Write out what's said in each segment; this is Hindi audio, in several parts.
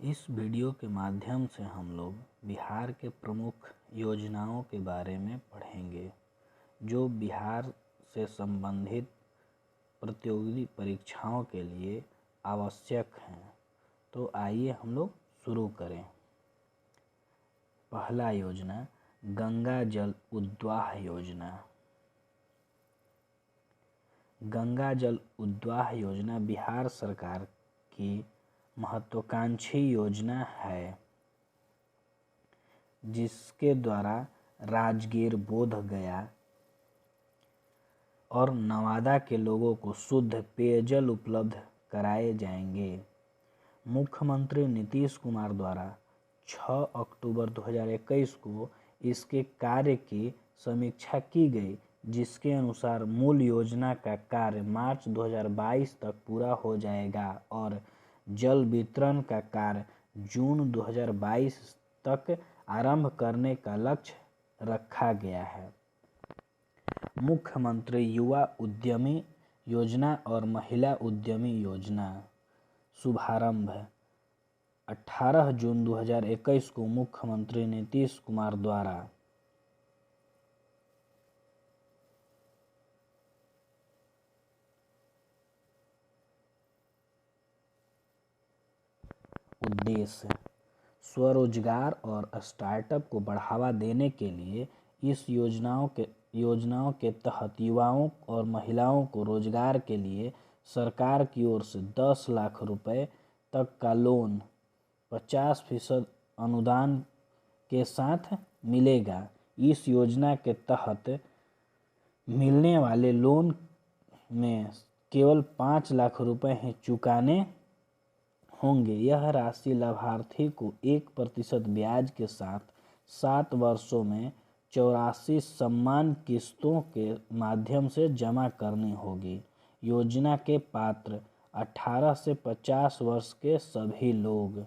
इस वीडियो के माध्यम से हम लोग बिहार के प्रमुख योजनाओं के बारे में पढ़ेंगे जो बिहार से संबंधित प्रतियोगी परीक्षाओं के लिए आवश्यक हैं। तो आइए हम लोग शुरू करें। पहला योजना गंगा जल उद्वाह योजना। गंगा जल उद्वाह योजना बिहार सरकार की महत्वाकांक्षी योजना है जिसके द्वारा राजगीर, बोधगया और नवादा के लोगों को शुद्ध पेयजल उपलब्ध कराए जाएंगे। मुख्यमंत्री नीतीश कुमार द्वारा 6 अक्टूबर 2021 को इसके कार्य की समीक्षा की गई, जिसके अनुसार मूल योजना का कार्य मार्च 2022 तक पूरा हो जाएगा और जल वितरण का कार्य जून 2022 तक आरंभ करने का लक्ष्य रखा गया है। मुख्यमंत्री युवा उद्यमी योजना और महिला उद्यमी योजना शुभारंभ 18 जून 2021 को मुख्यमंत्री नीतीश कुमार द्वारा उद्देश्य स्वरोजगार और स्टार्टअप को बढ़ावा देने के लिए इस योजनाओं के तहत युवाओं और महिलाओं को रोजगार के लिए सरकार की ओर से 10 लाख रुपए तक का लोन 50% अनुदान के साथ मिलेगा। इस योजना के तहत मिलने वाले लोन में केवल 5 लाख रुपए ही चुकाने होंगे। यह राशि लाभार्थी को 1% ब्याज के साथ 7 वर्षों में 84 समान किस्तों के माध्यम से जमा करनी होगी। योजना के पात्र 18 से 50 वर्ष के सभी लोग।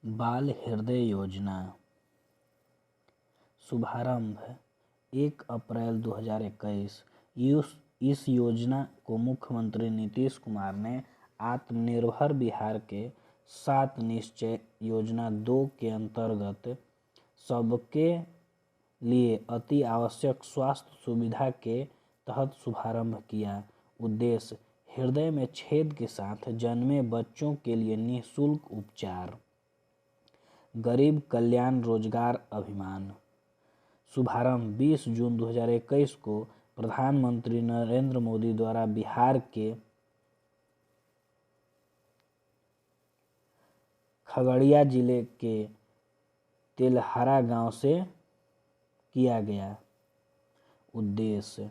बाल हृदय योजना शुभारंभ 1 अप्रैल 2021। इस योजना को मुख्यमंत्री नीतीश कुमार ने आत्मनिर्भर बिहार के 7 निश्चय योजना 2 के अंतर्गत सबके लिए अति आवश्यक स्वास्थ्य सुविधा के तहत शुभारंभ किया। उद्देश्य हृदय में छेद के साथ जन्मे बच्चों के लिए निःशुल्क उपचार। गरीब कल्याण रोजगार अभियान शुभारंभ 20 जून 2021 को प्रधानमंत्री नरेंद्र मोदी द्वारा बिहार के खगड़िया जिले के तेलहारा गांव से किया गया। उद्देश्य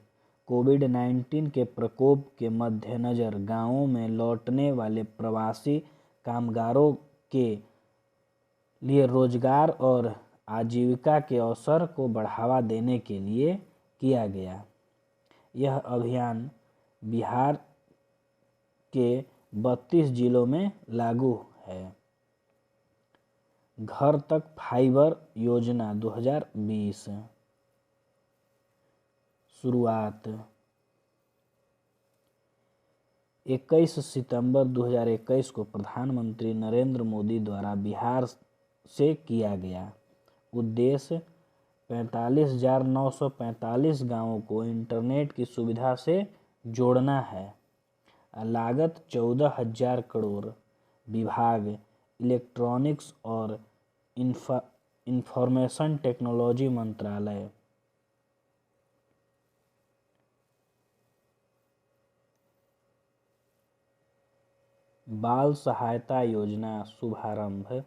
कोविड-19 के प्रकोप के मद्देनजर गांवों में लौटने वाले प्रवासी कामगारों के लिए रोजगार और आजीविका के अवसर को बढ़ावा देने के लिए किया गया। यह अभियान बिहार के 32 जिलों में लागू है। घर तक फाइबर योजना 2020 शुरुआत 21 सितंबर 2021 को प्रधानमंत्री नरेंद्र मोदी द्वारा बिहार से किया गया। उद्देश्य 45,945 गांवों को इंटरनेट की सुविधा से जोड़ना है। लागत 14,000 करोड़। विभाग इलेक्ट्रॉनिक्स और इंफॉर्मेशन टेक्नोलॉजी मंत्रालय। बाल सहायता योजना शुभारंभ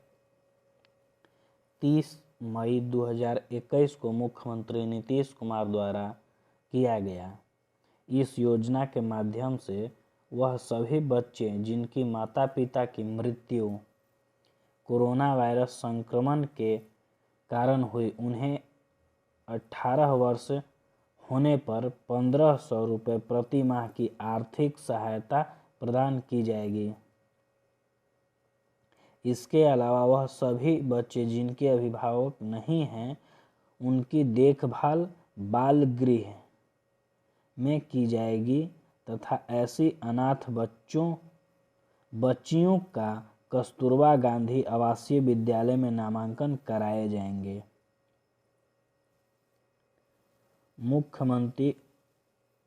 30 मई 2021 को मुख्यमंत्री नीतीश कुमार द्वारा किया गया। इस योजना के माध्यम से वह सभी बच्चे जिनकी माता पिता की मृत्यु कोरोना वायरस संक्रमण के कारण हुई, उन्हें 18 वर्ष होने पर 1500 रुपये प्रति माह की आर्थिक सहायता प्रदान की जाएगी। इसके अलावा वह सभी बच्चे जिनके अभिभावक नहीं हैं, उनकी देखभाल बाल गृह में की जाएगी तथा ऐसी अनाथ बच्चियों का कस्तूरबा गांधी आवासीय विद्यालय में नामांकन कराए जाएंगे।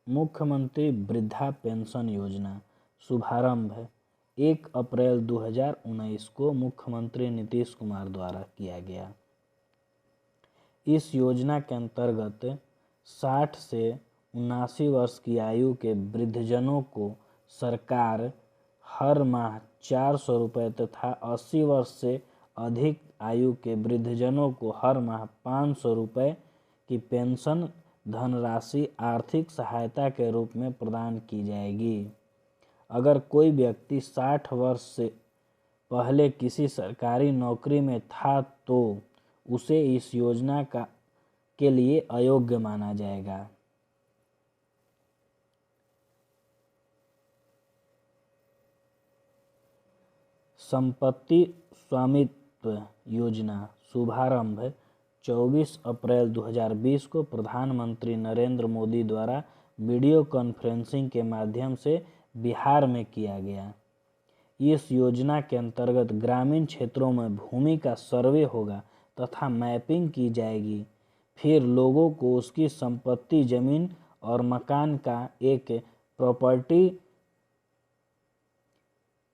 मुख्यमंत्री वृद्धा पेंशन योजना शुभारंभ 1 अप्रैल 2019 को मुख्यमंत्री नीतीश कुमार द्वारा किया गया। इस योजना के अंतर्गत 60 से 79 वर्ष की आयु के वृद्धजनों को सरकार हर माह 400 रुपये तथा 80 वर्ष से अधिक आयु के वृद्धजनों को हर माह 500 रुपये की पेंशन धनराशि आर्थिक सहायता के रूप में प्रदान की जाएगी। अगर कोई व्यक्ति 60 वर्ष से पहले किसी सरकारी नौकरी में था तो उसे इस योजना के लिए अयोग्य माना जाएगा। संपत्ति स्वामित्व योजना शुभारंभ 24 अप्रैल 2020 को प्रधानमंत्री नरेंद्र मोदी द्वारा वीडियो कॉन्फ्रेंसिंग के माध्यम से बिहार में किया गया। इस योजना के अंतर्गत ग्रामीण क्षेत्रों में भूमि का सर्वे होगा तथा मैपिंग की जाएगी। फिर लोगों को उसकी संपत्ति, जमीन और मकान का एक प्रॉपर्टी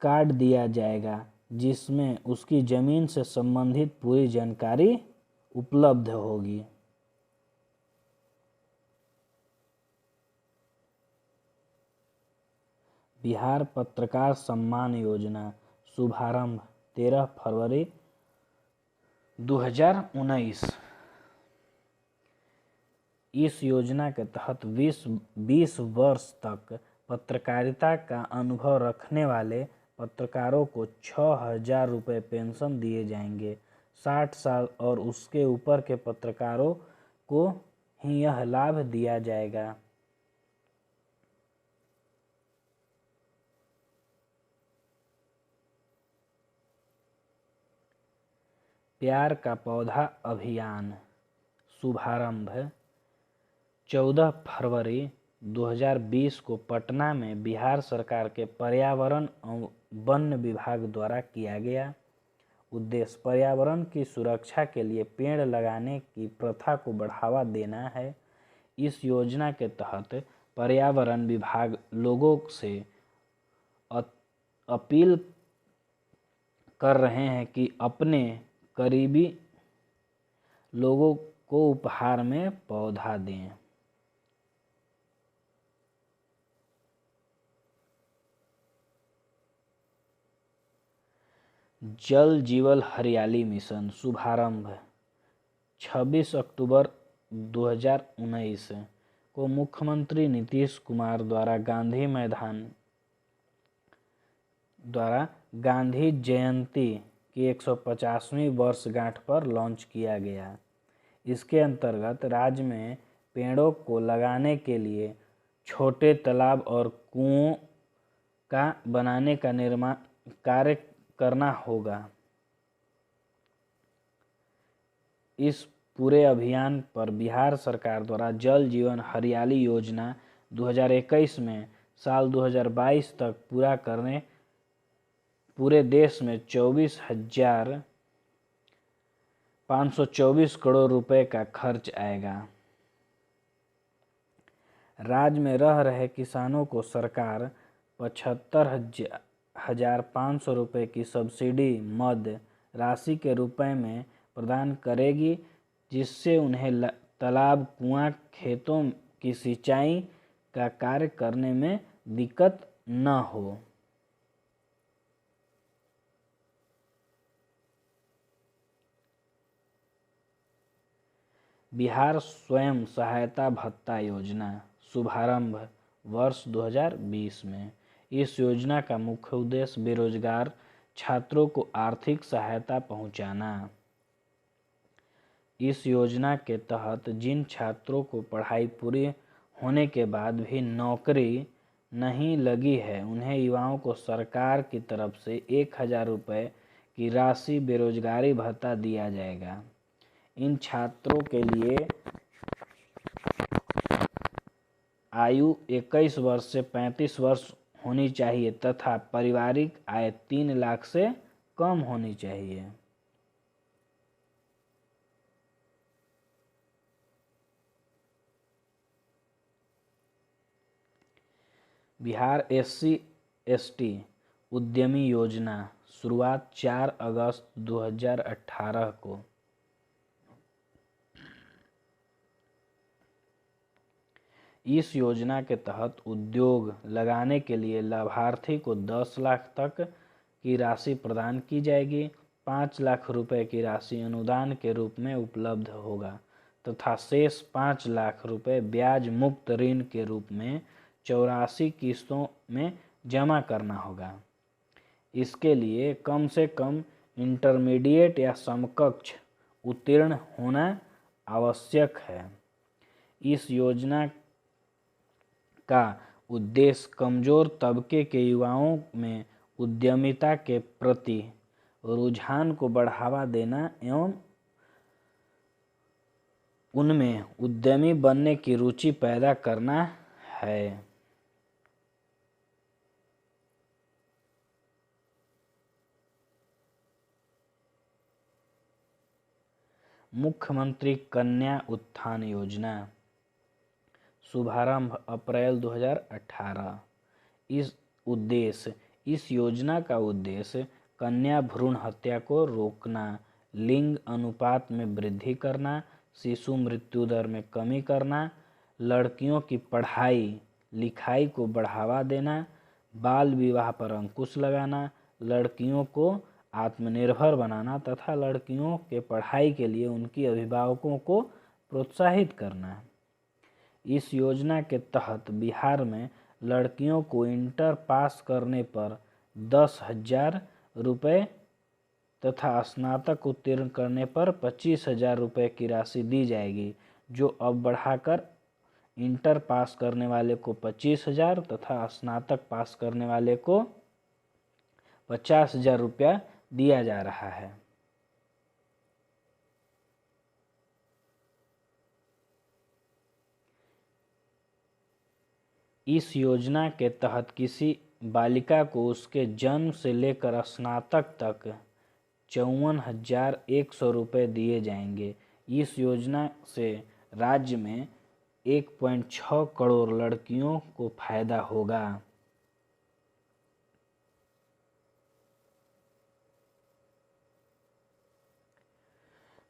कार्ड दिया जाएगा जिसमें उसकी जमीन से संबंधित पूरी जानकारी उपलब्ध होगी। बिहार पत्रकार सम्मान योजना शुभारंभ 13 फरवरी 2019। इस योजना के तहत 20 वर्ष तक पत्रकारिता का अनुभव रखने वाले पत्रकारों को 6,000 रुपये पेंशन दिए जाएंगे। 60 साल और उसके ऊपर के पत्रकारों को ही यह लाभ दिया जाएगा। प्यार का पौधा अभियान शुभारंभ 14 फरवरी 2020 को पटना में बिहार सरकार के पर्यावरण एवं वन विभाग द्वारा किया गया। उद्देश्य पर्यावरण की सुरक्षा के लिए पेड़ लगाने की प्रथा को बढ़ावा देना है। इस योजना के तहत पर्यावरण विभाग लोगों से अपील कर रहे हैं कि अपने करीबी लोगों को उपहार में पौधा दें। जल जीवन हरियाली मिशन शुभारंभ 26 अक्टूबर 2019 को मुख्यमंत्री नीतीश कुमार द्वारा गांधी जयंती की 150वीं वर्षगांठ पर लॉन्च किया गया। इसके अंतर्गत राज्य में पेड़ों को लगाने के लिए छोटे तालाब और कुओं का बनाने का निर्माण कार्य करना होगा। इस पूरे अभियान पर बिहार सरकार द्वारा जल जीवन हरियाली योजना 2021 में साल 2022 तक पूरा करने पूरे देश में 24,524 करोड़ रुपए का खर्च आएगा। राज्य में रह रहे किसानों को सरकार 75,500 रुपये की सब्सिडी मद राशि के रूप में प्रदान करेगी, जिससे उन्हें तालाब, कुआं, खेतों की सिंचाई का कार्य करने में दिक्कत न हो। बिहार स्वयं सहायता भत्ता योजना शुभारंभ वर्ष 2020 में। इस योजना का मुख्य उद्देश्य बेरोजगार छात्रों को आर्थिक सहायता पहुंचाना। इस योजना के तहत जिन छात्रों को पढ़ाई पूरी होने के बाद भी नौकरी नहीं लगी है, उन्हें युवाओं को सरकार की तरफ से 1,000 रुपये की राशि बेरोजगारी भत्ता दिया जाएगा। इन छात्रों के लिए आयु 21 वर्ष से 35 वर्ष होनी चाहिए तथा पारिवारिक आय 3 लाख से कम होनी चाहिए। बिहार SC/ST उद्यमी योजना शुरुआत 4 अगस्त 2018 को। इस योजना के तहत उद्योग लगाने के लिए लाभार्थी को 10 लाख तक की राशि प्रदान की जाएगी। 5 लाख रुपए की राशि अनुदान के रूप में उपलब्ध होगा तथा शेष 5 लाख रुपए ब्याज मुक्त ऋण के रूप में 84 किस्तों में जमा करना होगा। इसके लिए कम से कम इंटरमीडिएट या समकक्ष उत्तीर्ण होना आवश्यक है। इस योजना का उद्देश्य कमजोर तबके के युवाओं में उद्यमिता के प्रति रुझान को बढ़ावा देना एवं उनमें उद्यमी बनने की रुचि पैदा करना है। मुख्यमंत्री कन्या उत्थान योजना शुभारंभ अप्रैल 2018। इस योजना का उद्देश्य कन्या भ्रूण हत्या को रोकना, लिंग अनुपात में वृद्धि करना, शिशु मृत्यु दर में कमी करना, लड़कियों की पढ़ाई लिखाई को बढ़ावा देना, बाल विवाह पर अंकुश लगाना, लड़कियों को आत्मनिर्भर बनाना तथा लड़कियों के पढ़ाई के लिए उनकी अभिभावकों को प्रोत्साहित करना। इस योजना के तहत बिहार में लड़कियों को इंटर पास करने पर 10,000 रुपये तथा स्नातक उत्तीर्ण करने पर 25,000 रुपये की राशि दी जाएगी, जो अब बढ़ाकर इंटर पास करने वाले को 25,000 तथा स्नातक पास करने वाले को 50,000 रुपया दिया जा रहा है। इस योजना के तहत किसी बालिका को उसके जन्म से लेकर स्नातक तक 54,100 रुपये दिए जाएंगे। इस योजना से राज्य में 1.6 करोड़ लड़कियों को फायदा होगा।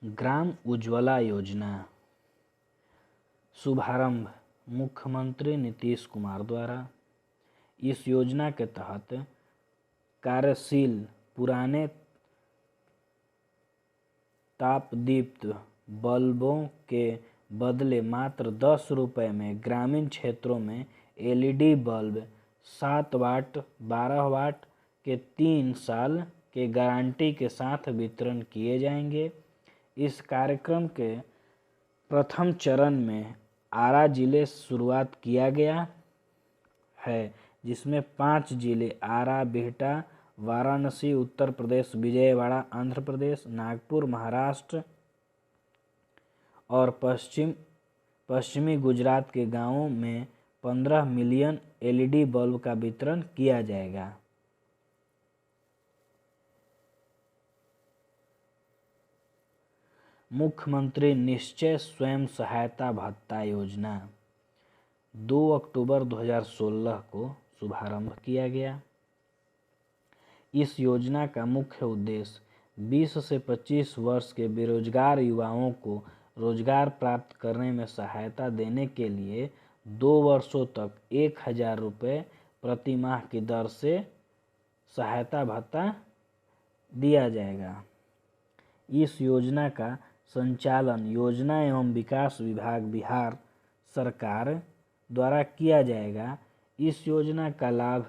ग्राम उज्ज्वला योजना शुभारंभ मुख्यमंत्री नीतीश कुमार द्वारा। इस योजना के तहत कार्यशील पुराने तापदीप्त बल्बों के बदले मात्र 10 रुपये में ग्रामीण क्षेत्रों में LED बल्ब 7 वाट 12 वाट के 3 साल के गारंटी के साथ वितरण किए जाएंगे। इस कार्यक्रम के प्रथम चरण में आरा जिले से शुरुआत किया गया है, जिसमें 5 जिले आरा, बिहटा, वाराणसी उत्तर प्रदेश, विजयवाड़ा आंध्र प्रदेश, नागपुर महाराष्ट्र और पश्चिमी गुजरात के गांवों में 15 मिलियन LED बल्ब का वितरण किया जाएगा। मुख्यमंत्री निश्चय स्वयं सहायता भत्ता योजना 2 अक्टूबर 2016 को शुभारंभ किया गया। इस योजना का मुख्य उद्देश्य 20 से 25 वर्ष के बेरोजगार युवाओं को रोजगार प्राप्त करने में सहायता देने के लिए 2 वर्षों तक 1,000 रुपये प्रति माह की दर से सहायता भत्ता दिया जाएगा। इस योजना का संचालन योजना एवं विकास विभाग बिहार सरकार द्वारा किया जाएगा। इस योजना का लाभ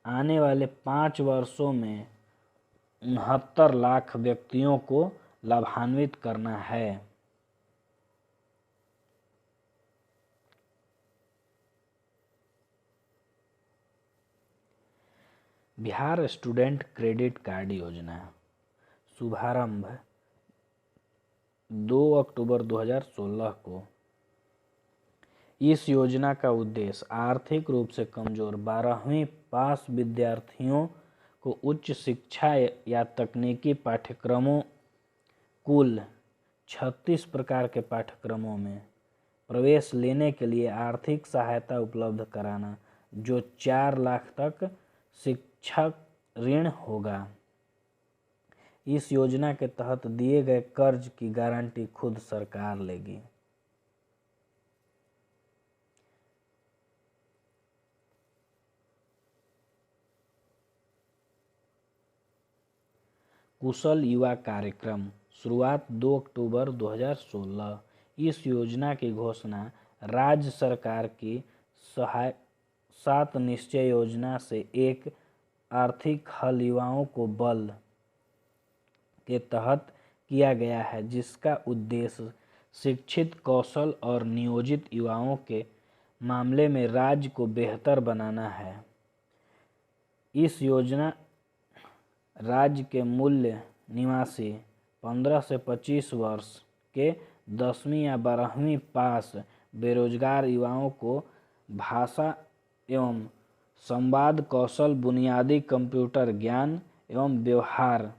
आने वाले 5 वर्षों में 69 लाख व्यक्तियों को लाभान्वित करना है। बिहार स्टूडेंट क्रेडिट कार्ड योजना शुभारंभ 2 अक्टूबर 2016 को। इस योजना का उद्देश्य आर्थिक रूप से कमजोर 12वीं पास विद्यार्थियों को उच्च शिक्षा या तकनीकी पाठ्यक्रमों कुल 36 प्रकार के पाठ्यक्रमों में प्रवेश लेने के लिए आर्थिक सहायता उपलब्ध कराना, जो 4 लाख तक शिक्षक ऋण होगा। इस योजना के तहत दिए गए कर्ज की गारंटी खुद सरकार लेगी। कुशल युवा कार्यक्रम शुरुआत 2 अक्टूबर 2016। इस योजना की घोषणा राज्य सरकार की 7 निश्चय योजना से एक आर्थिक हल युवाओं को बल के तहत किया गया है, जिसका उद्देश्य शिक्षित, कौशल और नियोजित युवाओं के मामले में राज्य को बेहतर बनाना है। इस योजना राज्य के मूल निवासी 15 से 25 वर्ष के 10वीं या 12वीं पास बेरोजगार युवाओं को भाषा एवं संवाद कौशल, बुनियादी कंप्यूटर ज्ञान एवं व्यवहार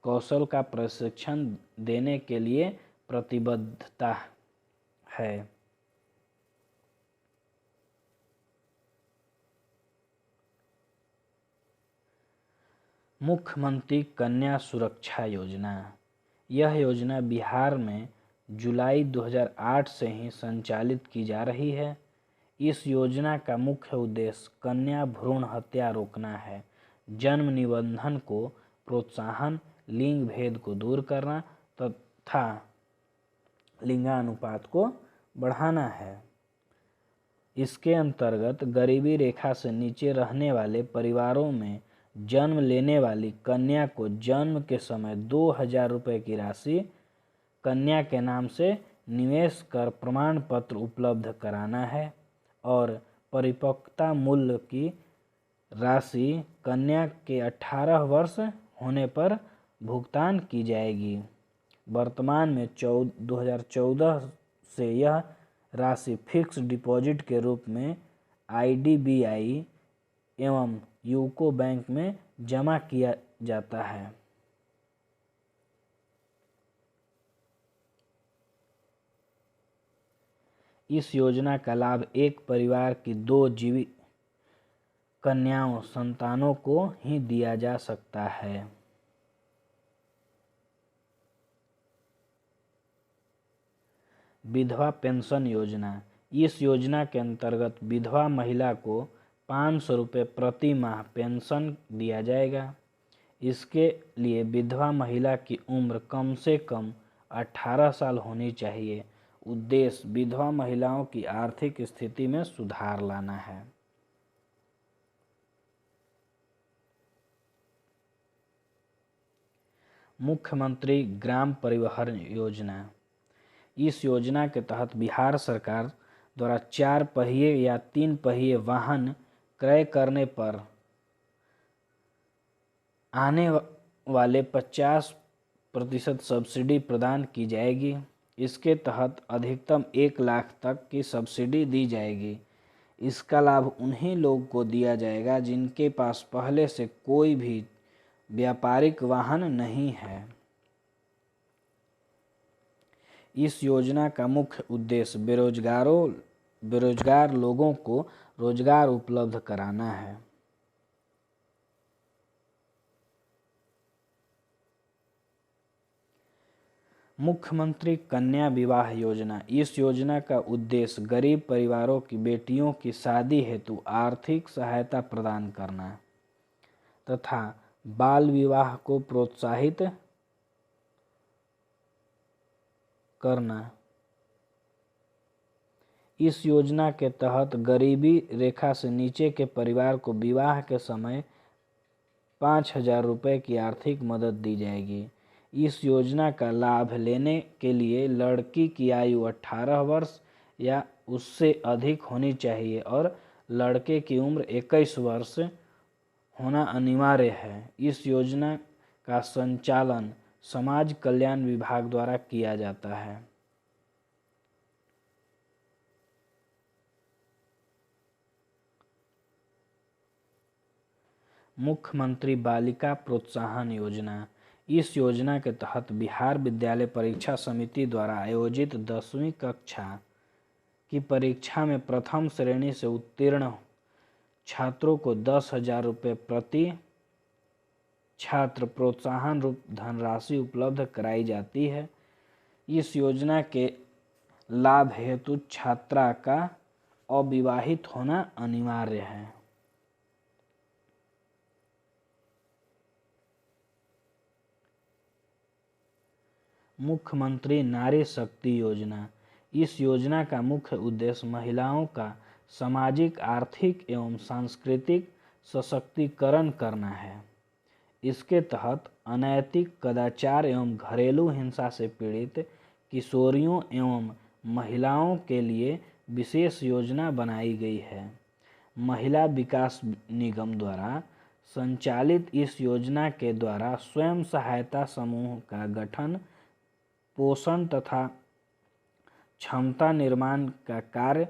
कौशल का प्रशिक्षण देने के लिए प्रतिबद्धता है। मुख्यमंत्री कन्या सुरक्षा योजना। यह योजना बिहार में जुलाई 2008 से ही संचालित की जा रही है। इस योजना का मुख्य उद्देश्य कन्या भ्रूण हत्या रोकना है, जन्म निबंधन को प्रोत्साहन, लिंग भेद को दूर करना तथा लिंगानुपात को बढ़ाना है। इसके अंतर्गत गरीबी रेखा से नीचे रहने वाले परिवारों में जन्म लेने वाली कन्या को जन्म के समय 2000 रुपये की राशि कन्या के नाम से निवेश कर प्रमाण पत्र उपलब्ध कराना है और परिपक्वता मूल्य की राशि कन्या के 18 वर्ष होने पर भुगतान की जाएगी। वर्तमान में 2014 से यह राशि फिक्स डिपॉजिट के रूप में IDBI एवं यूको बैंक में जमा किया जाता है। इस योजना का लाभ एक परिवार की 2 जीवित कन्याओं संतानों को ही दिया जा सकता है। विधवा पेंशन योजना। इस योजना के अंतर्गत विधवा महिला को 500 रुपये प्रति माह पेंशन दिया जाएगा। इसके लिए विधवा महिला की उम्र कम से कम 18 साल होनी चाहिए। उद्देश्य विधवा महिलाओं की आर्थिक स्थिति में सुधार लाना है। मुख्यमंत्री ग्राम परिवहन योजना। इस योजना के तहत बिहार सरकार द्वारा 4 पहिए या 3 पहिए वाहन क्रय करने पर आने वाले 50% सब्सिडी प्रदान की जाएगी। इसके तहत अधिकतम 1 लाख तक की सब्सिडी दी जाएगी। इसका लाभ उन्हीं लोगों को दिया जाएगा जिनके पास पहले से कोई भी व्यापारिक वाहन नहीं है। इस योजना का मुख्य उद्देश्य बेरोजगार लोगों को रोजगार उपलब्ध कराना है। मुख्यमंत्री कन्या विवाह योजना। इस योजना का उद्देश्य गरीब परिवारों की बेटियों की शादी हेतु आर्थिक सहायता प्रदान करना तथा बाल विवाह को प्रोत्साहित करना। इस योजना के तहत गरीबी रेखा से नीचे के परिवार को विवाह के समय 5000 रुपये की आर्थिक मदद दी जाएगी। इस योजना का लाभ लेने के लिए लड़की की आयु 18 वर्ष या उससे अधिक होनी चाहिए और लड़के की उम्र 21 वर्ष होना अनिवार्य है। इस योजना का संचालन समाज कल्याण विभाग द्वारा किया जाता है। मुख्यमंत्री बालिका प्रोत्साहन योजना। इस योजना के तहत बिहार विद्यालय परीक्षा समिति द्वारा आयोजित 10वीं कक्षा की परीक्षा में प्रथम श्रेणी से उत्तीर्ण छात्रों को 10,000 रुपये प्रति छात्र प्रोत्साहन रूप धनराशि उपलब्ध कराई जाती है। इस योजना के लाभ हेतु छात्रा का अविवाहित होना अनिवार्य है। मुख्यमंत्री नारी शक्ति योजना। इस योजना का मुख्य उद्देश्य महिलाओं का सामाजिक, आर्थिक एवं सांस्कृतिक सशक्तिकरण करना है। इसके तहत अनैतिक कदाचार एवं घरेलू हिंसा से पीड़ित किशोरियों एवं महिलाओं के लिए विशेष योजना बनाई गई है। महिला विकास निगम द्वारा संचालित इस योजना के द्वारा स्वयं सहायता समूह का गठन, पोषण तथा क्षमता निर्माण का कार्य,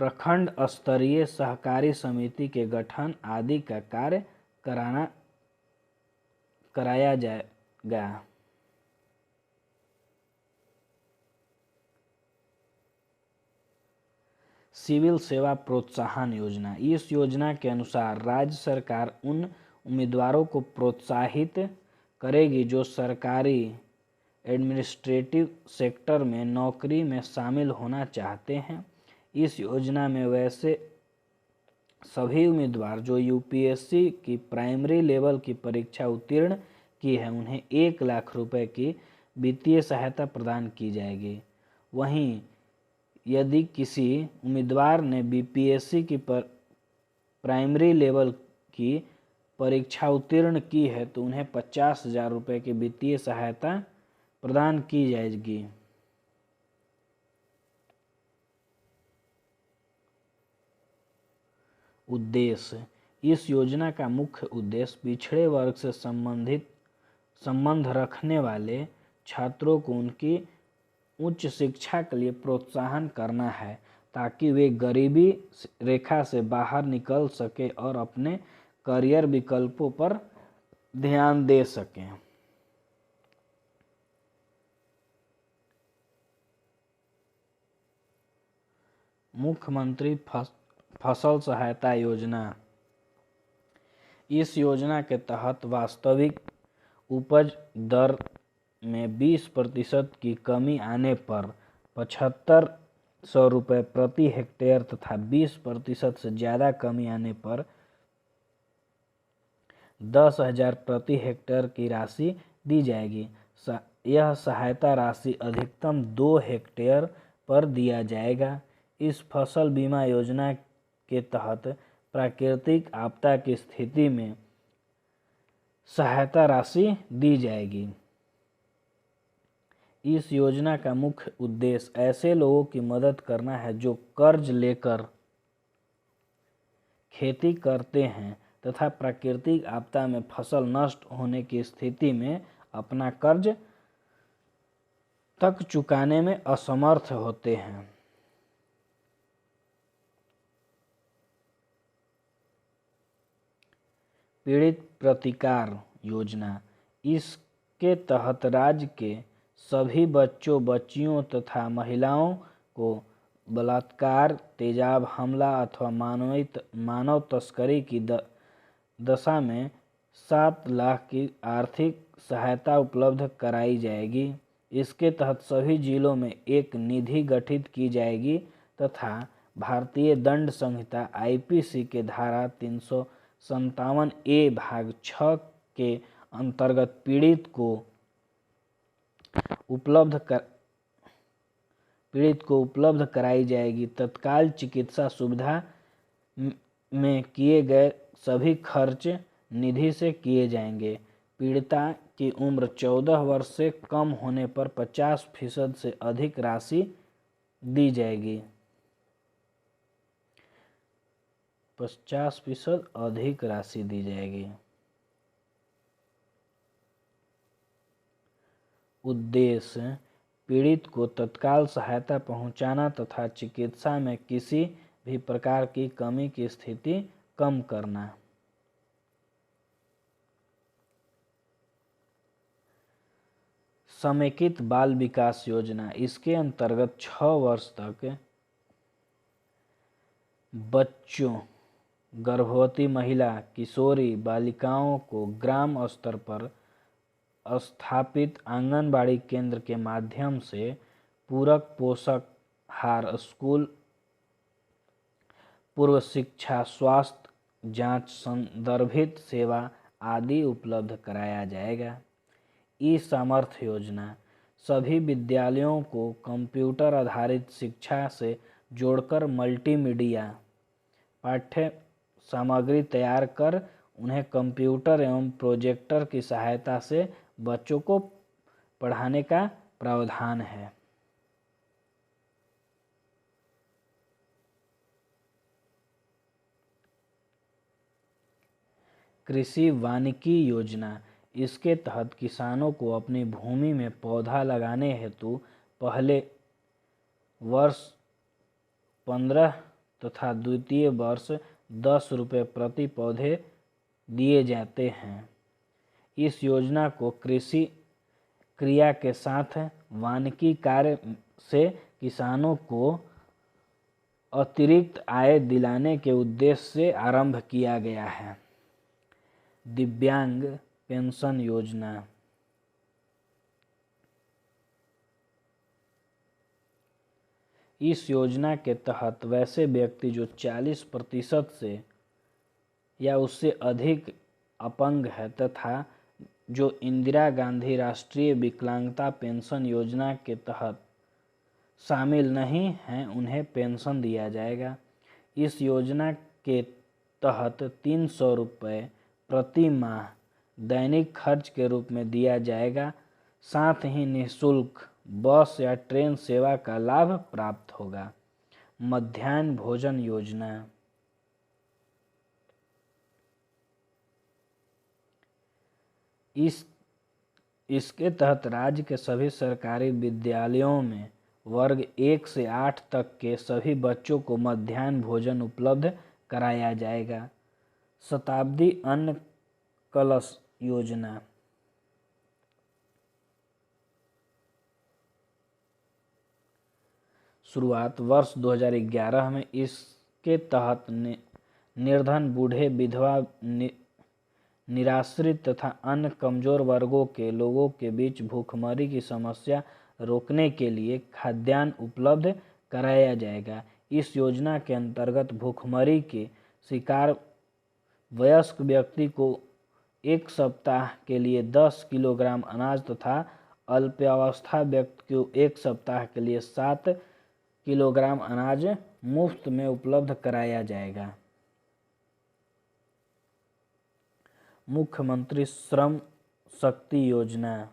प्रखंड स्तरीय सहकारी समिति के गठन आदि का कार्य कराया जाएगा। सिविल सेवा प्रोत्साहन योजना। इस योजना के अनुसार राज्य सरकार उन उम्मीदवारों को प्रोत्साहित करेगी जो सरकारी एडमिनिस्ट्रेटिव सेक्टर में नौकरी में शामिल होना चाहते हैं। इस योजना में वैसे सभी उम्मीदवार जो यूपीएससी की प्राइमरी लेवल की परीक्षा उत्तीर्ण की है, उन्हें 1 लाख रुपए की वित्तीय सहायता प्रदान की जाएगी। वहीं यदि किसी उम्मीदवार ने बीपीएससी की प्राइमरी लेवल की परीक्षा उत्तीर्ण की है तो उन्हें 50,000 रुपये की वित्तीय सहायता प्रदान की जाएगी। उद्देश्य। इस योजना का मुख्य उद्देश्य पिछड़े वर्ग से संबंध रखने वाले छात्रों को उनकी उच्च शिक्षा के लिए प्रोत्साहन करना है ताकि वे गरीबी रेखा से बाहर निकल सके और अपने करियर विकल्पों पर ध्यान दे सकें। मुख्यमंत्री फसल सहायता योजना। इस योजना के तहत वास्तविक उपज दर में 20% की कमी आने पर 7,500 रुपये प्रति हेक्टेयर तथा 20% से ज़्यादा कमी आने पर 10,000 प्रति हेक्टेयर की राशि दी जाएगी। यह सहायता राशि अधिकतम 2 हेक्टेयर पर दिया जाएगा। इस फसल बीमा योजना के तहत प्राकृतिक आपदा की स्थिति में सहायता राशि दी जाएगी। इस योजना का मुख्य उद्देश्य ऐसे लोगों की मदद करना है जो कर्ज लेकर खेती करते हैं तथा प्राकृतिक आपदा में फसल नष्ट होने की स्थिति में अपना कर्ज तक चुकाने में असमर्थ होते हैं। पीड़ित प्रतिकार योजना। इसके तहत राज्य के सभी बच्चों, बच्चियों तथा महिलाओं को बलात्कार, तेजाब हमला अथवा मानव तस्करी की दशा में 7 लाख की आर्थिक सहायता उपलब्ध कराई जाएगी। इसके तहत सभी जिलों में एक निधि गठित की जाएगी तथा भारतीय दंड संहिता आईपीसी के धारा 357A भाग 6 के अंतर्गत पीड़ित को उपलब्ध कराई जाएगी। तत्काल चिकित्सा सुविधा में किए गए सभी खर्च निधि से किए जाएंगे। पीड़िता की उम्र 14 वर्ष से कम होने पर 50% से अधिक राशि दी जाएगी। 50% अधिक राशि दी जाएगी। उद्देश्य पीड़ित को तत्काल सहायता पहुंचाना तथा चिकित्सा में किसी भी प्रकार की कमी की स्थिति कम करना। समेकित बाल विकास योजना, इसके अंतर्गत 6 वर्ष तक बच्चों, गर्भवती महिला, किशोरी बालिकाओं को ग्राम स्तर पर स्थापित आंगनबाड़ी केंद्र के माध्यम से पूरक पोषक आहार, स्कूल पूर्व शिक्षा, स्वास्थ्य जांच संदर्भित सेवा आदि उपलब्ध कराया जाएगा। ई सामर्थ्य योजना सभी विद्यालयों को कंप्यूटर आधारित शिक्षा से जोड़कर मल्टीमीडिया पाठ्य सामग्री तैयार कर उन्हें कंप्यूटर एवं प्रोजेक्टर की सहायता से बच्चों को पढ़ाने का प्रावधान है। कृषि वानिकी योजना, इसके तहत किसानों को अपनी भूमि में पौधा लगाने हेतु पहले वर्ष 15 तथा द्वितीय वर्ष 10 रुपये प्रति पौधे दिए जाते हैं। इस योजना को कृषि क्रिया के साथ वानिकी कार्य से किसानों को अतिरिक्त आय दिलाने के उद्देश्य से आरंभ किया गया है। दिव्यांग पेंशन योजना, इस योजना के तहत वैसे व्यक्ति जो 40% से या उससे अधिक अपंग है तथा जो इंदिरा गांधी राष्ट्रीय विकलांगता पेंशन योजना के तहत शामिल नहीं हैं, उन्हें पेंशन दिया जाएगा। इस योजना के तहत 300 रुपये प्रति माह दैनिक खर्च के रूप में दिया जाएगा। साथ ही निःशुल्क बस या ट्रेन सेवा का लाभ प्राप्त होगा। मध्याह्न भोजन योजना, इसके तहत राज्य के सभी सरकारी विद्यालयों में वर्ग 1 से 8 तक के सभी बच्चों को मध्याह्न भोजन उपलब्ध कराया जाएगा। शताब्दी अन्न कलश योजना, शुरुआत वर्ष 2011 में। इसके तहत निर्धन, बूढ़े, विधवा, निराश्रित तथा अन्य कमजोर वर्गों के लोगों के बीच भूखमरी की समस्या रोकने के लिए खाद्यान्न उपलब्ध कराया जाएगा। इस योजना के अंतर्गत भूखमरी के शिकार वयस्क व्यक्ति को 1 सप्ताह के लिए 10 किलोग्राम अनाज तथा अल्पावस्था व्यक्ति को 1 सप्ताह के लिए 7 किलोग्राम अनाज मुफ्त में उपलब्ध कराया जाएगा। मुख्यमंत्री श्रम शक्ति योजना,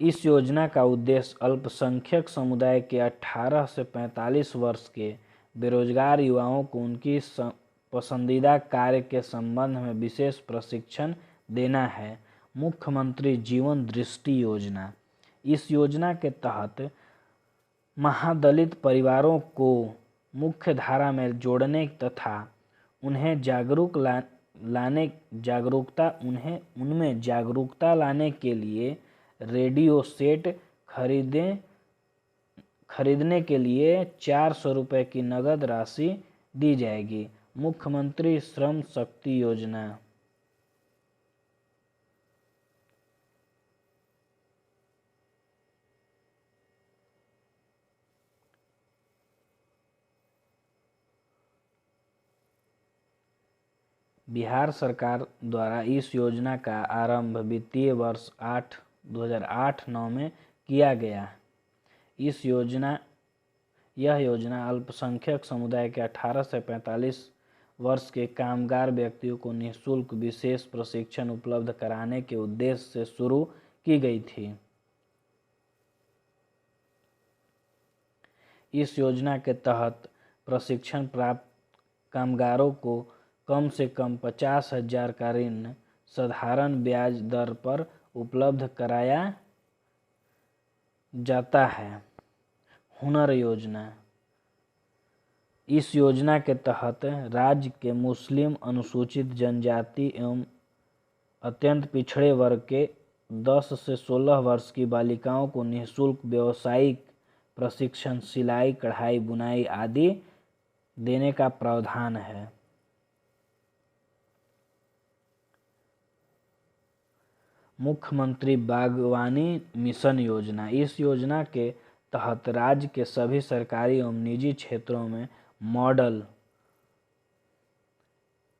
इस योजना का उद्देश्य अल्पसंख्यक समुदाय के 18 से 45 वर्ष के बेरोजगार युवाओं को उनकी पसंदीदा कार्य के संबंध में विशेष प्रशिक्षण देना है। मुख्यमंत्री जीवन दृष्टि योजना, इस योजना के तहत महादलित परिवारों को मुख्य धारा में जोड़ने तथा उन्हें उनमें जागरूकता लाने के लिए रेडियो सेट खरीदने के लिए 400 रुपये की नगद राशि दी जाएगी। मुख्यमंत्री श्रम शक्ति योजना, बिहार सरकार द्वारा इस योजना का आरंभ वित्तीय वर्ष 2008-9 में किया गया। यह योजना अल्पसंख्यक समुदाय के 18 से 45 वर्ष के कामगार व्यक्तियों को निःशुल्क विशेष प्रशिक्षण उपलब्ध कराने के उद्देश्य से शुरू की गई थी। इस योजना के तहत प्रशिक्षण प्राप्त कामगारों को कम से कम 50,000 का ऋण साधारण ब्याज दर पर उपलब्ध कराया जाता है। हुनर योजना, इस योजना के तहत राज्य के मुस्लिम, अनुसूचित जनजाति एवं अत्यंत पिछड़े वर्ग के 10 से 16 वर्ष की बालिकाओं को निःशुल्क व्यावसायिक प्रशिक्षण, सिलाई, कढ़ाई, बुनाई आदि देने का प्रावधान है। मुख्यमंत्री बागवानी मिशन योजना। इस योजना के तहत राज्य के सभी सरकारी एवं निजी क्षेत्रों में मॉडल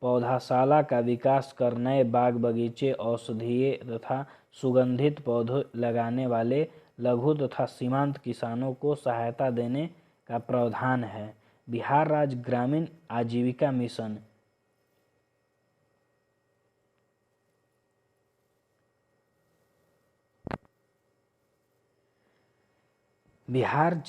पौधाशाला का विकास कर नए बाग बगीचे, औषधीय तथा सुगंधित पौधे लगाने वाले लघु तथा सीमांत किसानों को सहायता देने का प्रावधान है। बिहार राज्य ग्रामीण आजीविका मिशन बिहार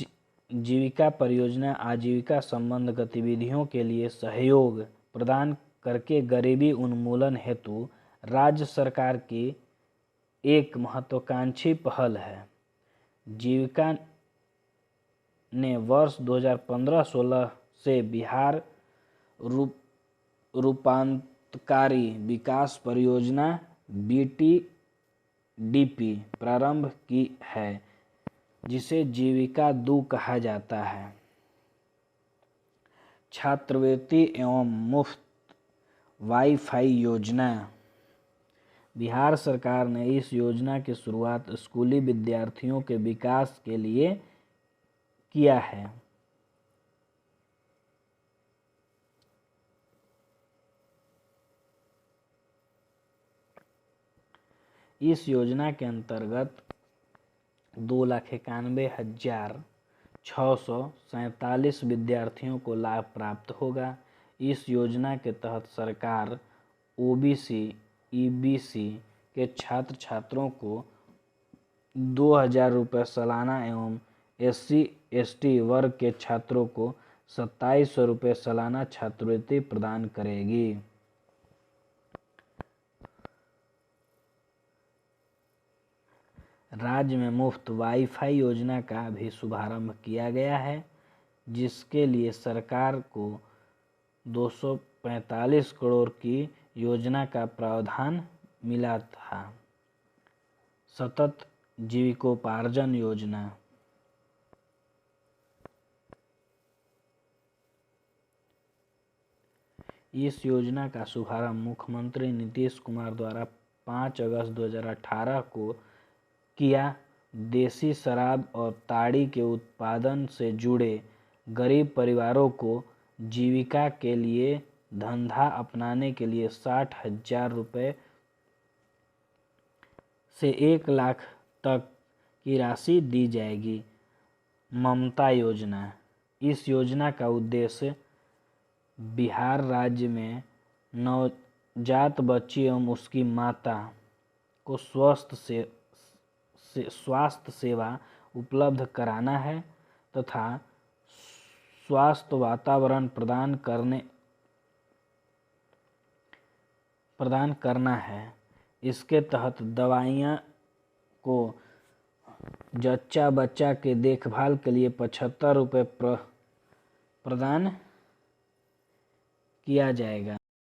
जीविका परियोजना आजीविका संबंध गतिविधियों के लिए सहयोग प्रदान करके गरीबी उन्मूलन हेतु राज्य सरकार की एक महत्वाकांक्षी पहल है। जीविका ने वर्ष 2015-16 से बिहार रूपांतरकारी विकास परियोजना BTDP प्रारंभ की है, जिसे जीविका 2 कहा जाता है। छात्रवृत्ति एवं मुफ्त वाईफाई योजना। बिहार सरकार ने इस योजना की शुरुआत स्कूली विद्यार्थियों के विकास के लिए किया है। इस योजना के अंतर्गत 2,91,647 विद्यार्थियों को लाभ प्राप्त होगा। इस योजना के तहत सरकार OBC, EBC के छात्र छात्रों को 2,000 रुपये सालाना एवं SC/ST वर्ग के छात्रों को 2,700 रुपये सालाना छात्रवृत्ति प्रदान करेगी। राज्य में मुफ्त वाईफाई योजना का भी शुभारंभ किया गया है, जिसके लिए सरकार को 245 करोड़ की योजना का प्रावधान मिला था। सतत जीविकोपार्जन योजना। इस योजना का शुभारंभ मुख्यमंत्री नीतीश कुमार द्वारा 5 अगस्त 2018 को किया। देसी शराब और ताड़ी के उत्पादन से जुड़े गरीब परिवारों को जीविका के लिए धंधा अपनाने के लिए 60,000 रुपये से 1 लाख तक की राशि दी जाएगी। ममता योजना। इस योजना का उद्देश्य बिहार राज्य में नवजात बच्ची एवं उसकी माता को स्वास्थ्य सेवा उपलब्ध कराना है तथा स्वास्थ्य वातावरण प्रदान करना है। इसके तहत दवाइयाँ को जच्चा बच्चा के देखभाल के लिए 75 रुपये प्रदान किया जाएगा।